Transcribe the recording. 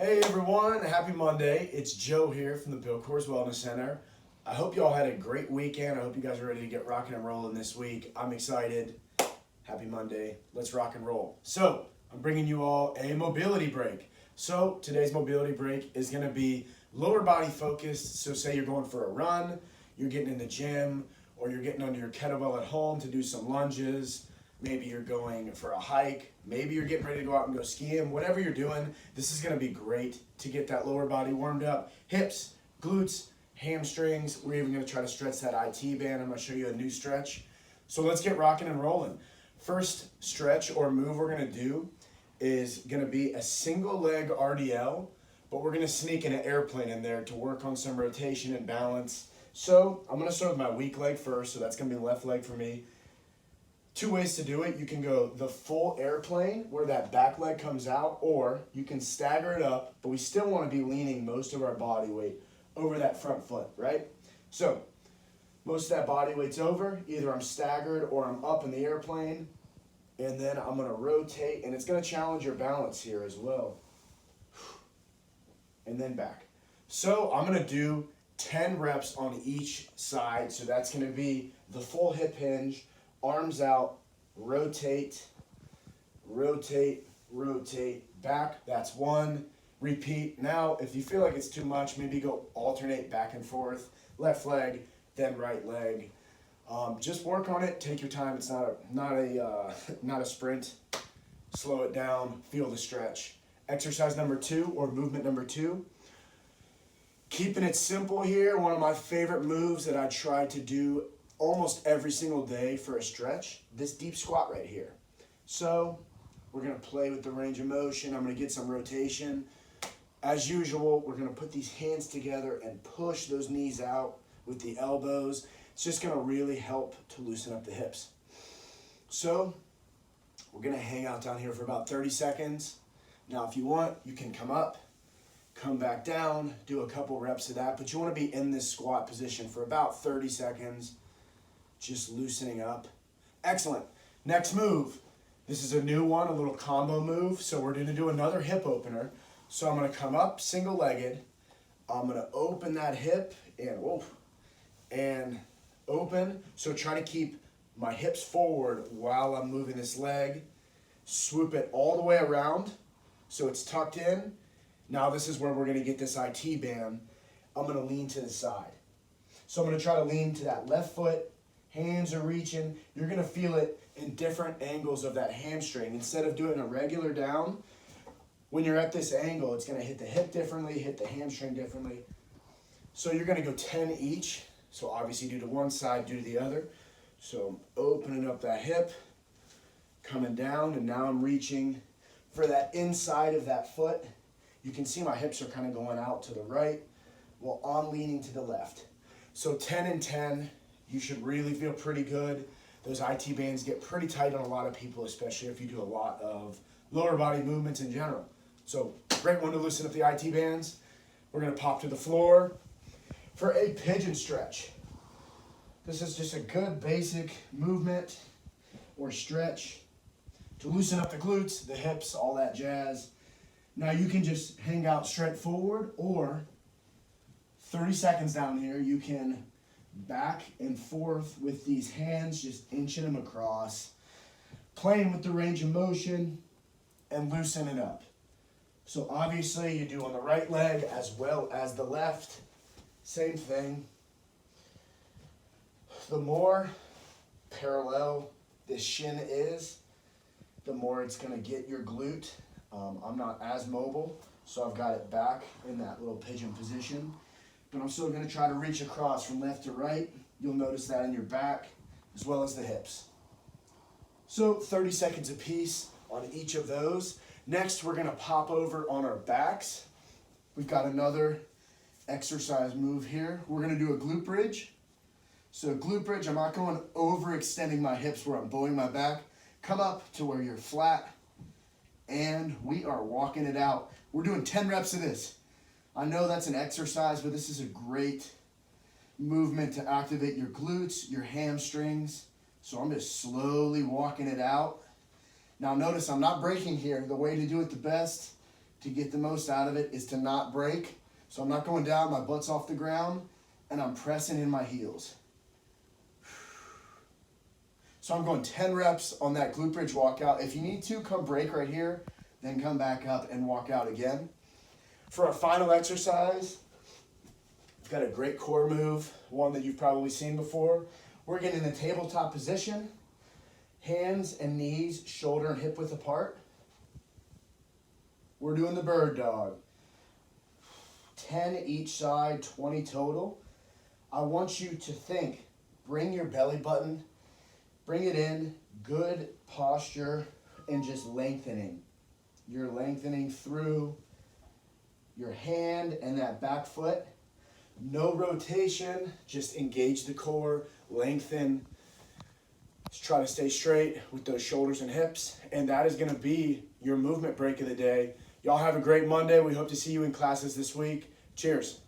Hey everyone, happy Monday. It's Joe here from the Bill Coors Wellness Center. I hope you all had a great weekend. I hope you guys are ready to get rocking and rolling this week. I'm excited. Happy Monday. Let's rock and roll. So, I'm bringing you all a mobility break. So, today's mobility break is going to be lower body focused. So, say you're going for a run, you're getting in the gym, or you're getting under your kettlebell at home to do some lunges. Maybe you're going for a hike. Maybe you're getting ready to go out and go skiing. Whatever you're doing, this is going to be great to get that lower body warmed up. Hips, glutes, hamstrings. We're even going to try to stretch that IT band. I'm going to show you a new stretch. So let's get rocking and rolling. First stretch or move we're going to do is going to be a single leg RDL, but we're going to sneak an airplane in there to work on some rotation and balance. So I'm going to start with my weak leg first. So that's going to be the left leg for me. Two ways to do it. You can go the full airplane where that back leg comes out, or you can stagger it up, but we still want to be leaning most of our body weight over that front foot, right? So most of that body weight's over. Either I'm staggered or I'm up in the airplane, and then I'm going to rotate, and it's going to challenge your balance here as well. And then back. So I'm going to do 10 reps on each side. So that's going to be the full hip hinge. Arms out, rotate, rotate, rotate, back. That's one. Repeat. Now, if you feel like it's too much, maybe go alternate back and forth. Left leg, then right leg. Just work on it. Take your time. It's not a sprint. Slow it down. Feel the stretch. Exercise number 2 or movement number 2. Keeping it simple here. One of my favorite moves that I try to do almost every single day for a stretch, this deep squat right here. So we're going to play with the range of motion. I'm going to get some rotation. As usual, we're going to put these hands together and push those knees out with the elbows. It's just going to really help to loosen up the hips. So we're going to hang out down here for about 30 seconds. Now if you want, you can come up, come back down, do a couple reps of that, but you want to be in this squat position for about 30 seconds. Just loosening up. Excellent. Next move. This is a new one, a little combo move. So we're going to do another hip opener. So I'm going to come up single-legged. I'm going to open that hip and open. So try to keep my hips forward while I'm moving this leg. Swoop it all the way around so it's tucked in. Now this is where we're going to get this IT band. I'm going to lean to the side. So I'm going to try to lean to that left foot. Hands are reaching. You're going to feel it in different angles of that hamstring. Instead of doing a regular down, when you're at this angle, it's going to hit the hip differently, hit the hamstring differently. So you're going to go 10 each. So obviously do to one side, do to the other. So I'm opening up that hip, coming down, and now I'm reaching for that inside of that foot. You can see my hips are kind of going out to the right while I'm leaning to the left. So 10 and 10. You should really feel pretty good. Those IT bands get pretty tight on a lot of people, especially if you do a lot of lower body movements in general. So great one to loosen up the IT bands. We're going to pop to the floor for a pigeon stretch. This is just a good basic movement or stretch to loosen up the glutes, the hips, all that jazz. Now you can just hang out straight forward, or 30 seconds down here, you can back and forth with these hands, just inching them across, playing with the range of motion and loosening it up. So obviously you do on the right leg as well as the left, same thing. The more parallel this shin is, the more it's going to get your glute. I'm not as mobile, so I've got it back in that little pigeon position. But I'm still going to try to reach across from left to right. You'll notice that in your back as well as the hips. So 30 seconds apiece on each of those. Next, we're going to pop over on our backs. We've got another exercise move here. We're going to do a glute bridge. So glute bridge, I'm not going overextending my hips where I'm bowing my back. Come up to where you're flat, and we are walking it out. We're doing 10 reps of this. I know that's an exercise, but this is a great movement to activate your glutes, your hamstrings. So I'm just slowly walking it out. Now notice I'm not breaking here. The way to do it the best to get the most out of it is to not break. So I'm not going down, my butt's off the ground, and I'm pressing in my heels. So I'm going 10 reps on that glute bridge walkout. If you need to, come break right here, then come back up and walk out again. For our final exercise, we've got a great core move, one that you've probably seen before. We're getting in the tabletop position, hands and knees, shoulder and hip width apart. We're doing the bird dog. 10 each side, 20 total. I want you to think, bring your belly button, bring it in, good posture, and just lengthening. You're lengthening through your hand and that back foot. No rotation, just engage the core, lengthen. Just try to stay straight with those shoulders and hips, and that is gonna be your movement break of the day. Y'all have a great Monday. We hope to see you in classes this week. Cheers.